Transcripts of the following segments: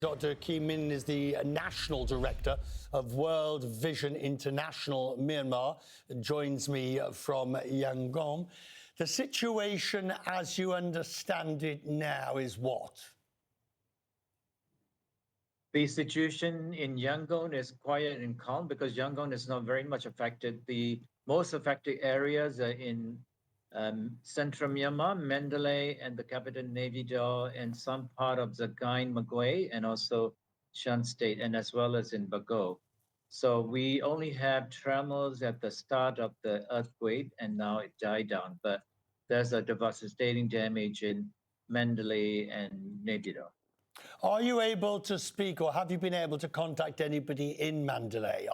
Dr. Kyi Minn is the National Director of World Vision International Myanmar, and joins me from Yangon. The situation, as you understand it now, is what? The situation in Yangon is quiet and calm because Yangon is not very much affected. The most affected areas are in central Myanmar, Mandalay and the capital Naypyidaw, and some part of Sagaing Magway, and also Shan State, and as well as in Bago. So we only have tremors at the start of the earthquake, and now it died down. But there's a devastating damage in Mandalay and Naypyidaw. Are you able to speak, or have you been able to contact anybody in Mandalay?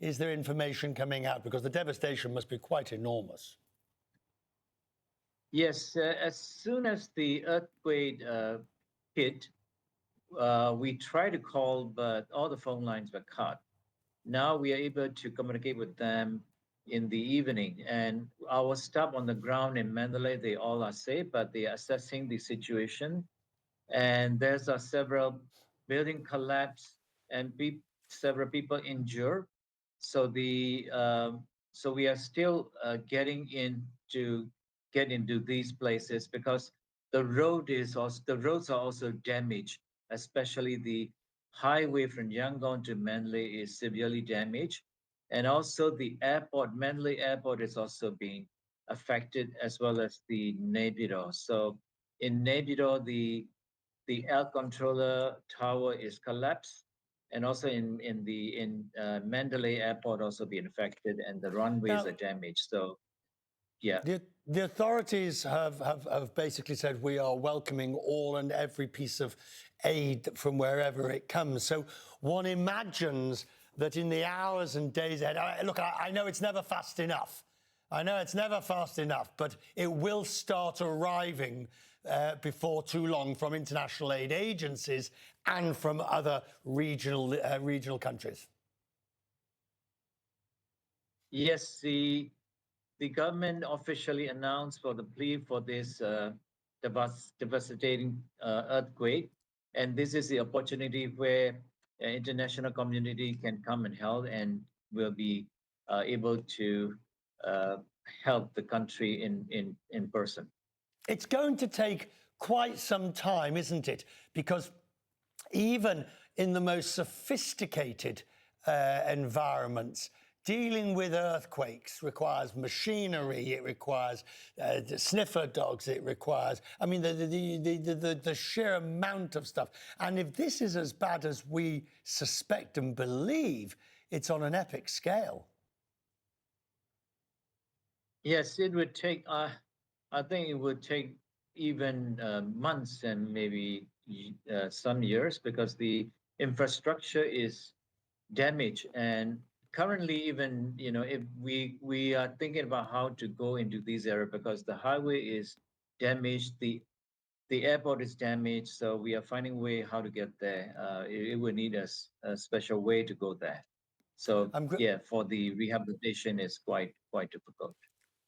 Is there information coming out? Because the devastation must be quite enormous. Yes, as soon as the earthquake hit, we tried to call, but all the phone lines were cut. Now we are able to communicate with them in the evening, and our staff on the ground in Mandalay, they all are safe, but they are assessing the situation. And there's several building collapse and several people injured. So so we are still getting into these places because the roads are also damaged, especially the highway from Yangon to Mandalay is severely damaged, and also the airport, Mandalay Airport, is also being affected, as well as the Naypyidaw. So in Naypyidaw, the air controller tower is collapsed, and also in Mandalay Airport also being affected, and the runways are damaged. So, yeah. The authorities have basically said we are welcoming all and every piece of aid from wherever it comes. So one imagines that in the hours and days ahead, look, I know it's never fast enough. I know it's never fast enough, but it will start arriving before too long from international aid agencies and from other regional countries. Yes, the government officially announced for the plea for this devastating earthquake, and this is the opportunity where international community can come and help, and will be able to help the country in person. It's going to take quite some time, isn't it? Because even in the most sophisticated environments, dealing with earthquakes requires machinery, it requires sniffer dogs, it requires, I mean, the sheer amount of stuff. And if this is as bad as we suspect and believe, it's on an epic scale. Yes, it would take, I think it would take even months and maybe some years, because the infrastructure is damaged. And currently, even, if we are thinking about how to go into these areas, because the highway is damaged, the airport is damaged, so we are finding a way how to get there. It would need a special way to go there. So yeah, for the rehabilitation is quite difficult.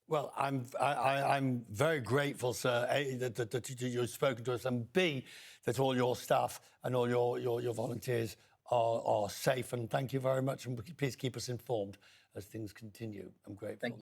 Well, I'm very grateful, sir, A, that you've spoken to us, and B, that all your staff and all your volunteers are safe. And thank you very much, and please keep us informed as things continue. I'm grateful. Thank you.